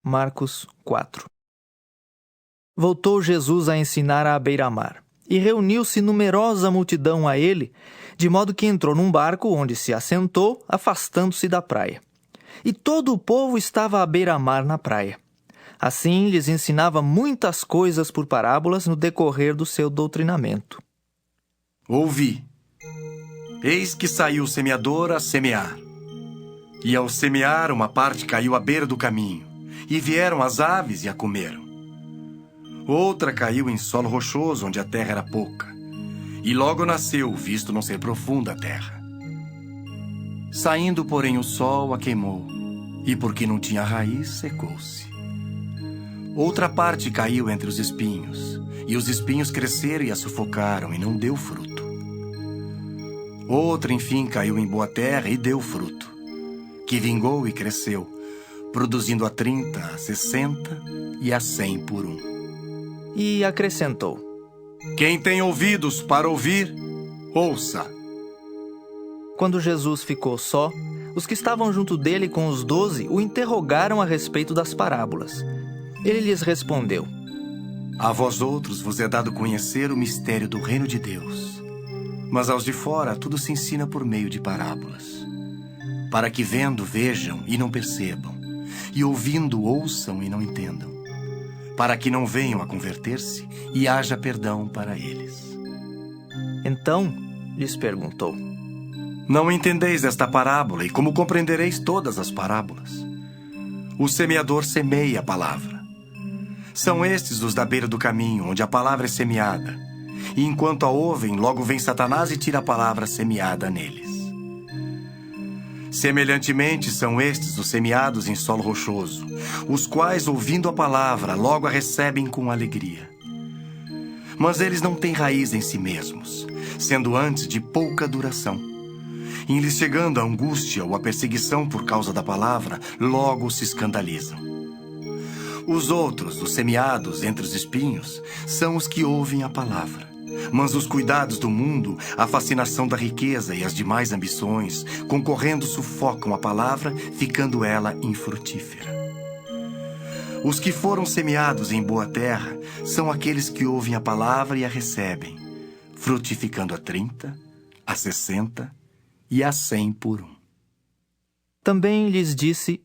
Marcos 4. Voltou Jesus a ensinar à beira-mar, e reuniu-se numerosa multidão a ele, de modo que entrou num barco onde se assentou, afastando-se da praia. E todo o povo estava à beira-mar na praia. Assim lhes ensinava muitas coisas por parábolas no decorrer do seu doutrinamento. Ouvi. Eis que saiu o semeador a semear. E ao semear, uma parte caiu à beira do caminho, e vieram as aves e a comeram. Outra caiu em solo rochoso, onde a terra era pouca, e logo nasceu, visto não ser profunda a terra. Saindo, porém, o sol a queimou, e porque não tinha raiz, secou-se. Outra parte caiu entre os espinhos, e os espinhos cresceram e a sufocaram, e não deu fruto. Outra, enfim, caiu em boa terra e deu fruto, que vingou e cresceu, produzindo a 30, a 60 e a 100 por um. E acrescentou: Quem tem ouvidos para ouvir, ouça. Quando Jesus ficou só, os que estavam junto dele com os 12 o interrogaram a respeito das parábolas. Ele lhes respondeu: A vós outros vos é dado conhecer o mistério do reino de Deus, mas aos de fora tudo se ensina por meio de parábolas, para que vendo vejam e não percebam, e ouvindo ouçam e não entendam, para que não venham a converter-se e haja perdão para eles. Então lhes perguntou: Não entendeis esta parábola, e como compreendereis todas as parábolas? O semeador semeia a palavra. São estes os da beira do caminho, onde a palavra é semeada. E enquanto a ouvem, logo vem Satanás e tira a palavra semeada neles. Semelhantemente, são estes os semeados em solo rochoso, os quais, ouvindo a palavra, logo a recebem com alegria. Mas eles não têm raiz em si mesmos, sendo antes de pouca duração. Em lhes chegando a angústia ou a perseguição por causa da palavra, logo se escandalizam. Os outros, os semeados entre os espinhos, são os que ouvem a palavra. Mas os cuidados do mundo, a fascinação da riqueza e as demais ambições, concorrendo sufocam a palavra, ficando ela infrutífera. Os que foram semeados em boa terra são aqueles que ouvem a palavra e a recebem, frutificando a 30, a 60 e a 100 por um. Também lhes disse: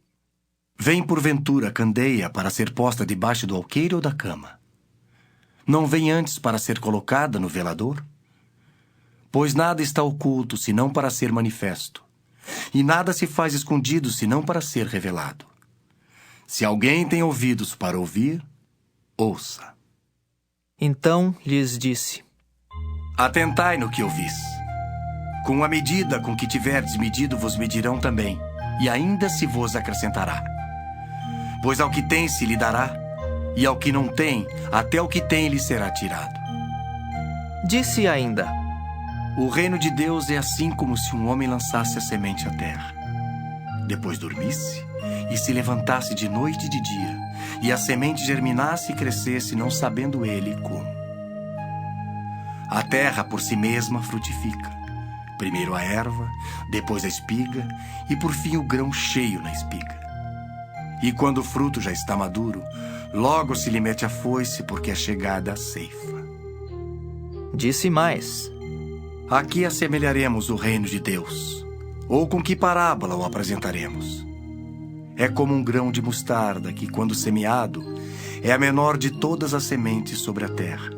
Vem porventura a candeia para ser posta debaixo do alqueire ou da cama? Não vem antes para ser colocada no velador? Pois nada está oculto, senão para ser manifesto, e nada se faz escondido, senão para ser revelado. Se alguém tem ouvidos para ouvir, ouça. Então lhes disse: Atentai no que ouvis. Com a medida com que tiverdes medido, vos medirão também, e ainda se vos acrescentará. Pois ao que tem se lhe dará, e ao que não tem, até o que tem lhe será tirado. Disse ainda: O reino de Deus é assim como se um homem lançasse a semente à terra. Depois dormisse e se levantasse de noite e de dia, e a semente germinasse e crescesse, não sabendo ele como. A terra por si mesma frutifica. Primeiro a erva, depois a espiga, e por fim o grão cheio na espiga. E quando o fruto já está maduro, logo se lhe mete a foice, porque é chegada a ceifa. Disse mais: A que assemelharemos o reino de Deus? Ou com que parábola o apresentaremos? É como um grão de mostarda que, quando semeado, é a menor de todas as sementes sobre a terra.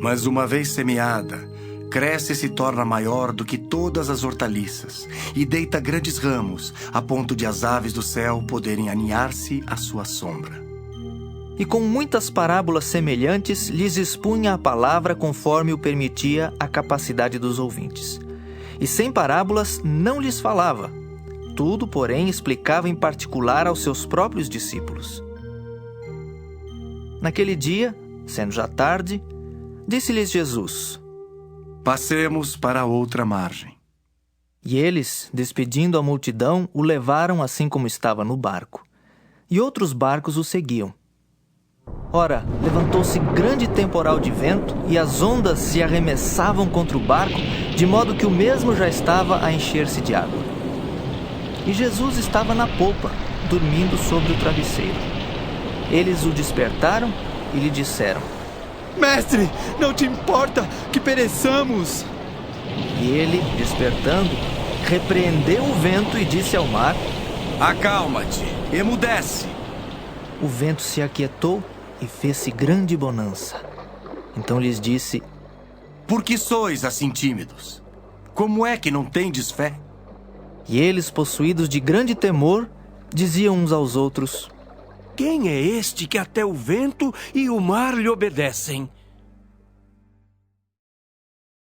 Mas uma vez semeada, cresce e se torna maior do que todas as hortaliças, e deita grandes ramos, a ponto de as aves do céu poderem aninhar-se à sua sombra. E com muitas parábolas semelhantes lhes expunha a palavra conforme o permitia a capacidade dos ouvintes. E sem parábolas não lhes falava. Tudo, porém, explicava em particular aos seus próprios discípulos. Naquele dia, sendo já tarde, disse-lhes Jesus: Passemos para a outra margem. E eles, despedindo a multidão, o levaram assim como estava no barco. E outros barcos o seguiam. Ora, levantou-se grande temporal de vento, e as ondas se arremessavam contra o barco, de modo que o mesmo já estava a encher-se de água. E Jesus estava na popa, dormindo sobre o travesseiro. Eles o despertaram e lhe disseram: Mestre, não te importa que pereçamos? E ele, despertando, repreendeu o vento e disse ao mar: Acalma-te, emudece. O vento se aquietou e fez-se grande bonança. Então lhes disse: Por que sois assim tímidos? Como é que não tendes fé? E eles, possuídos de grande temor, diziam uns aos outros: Quem é este que até o vento e o mar lhe obedecem?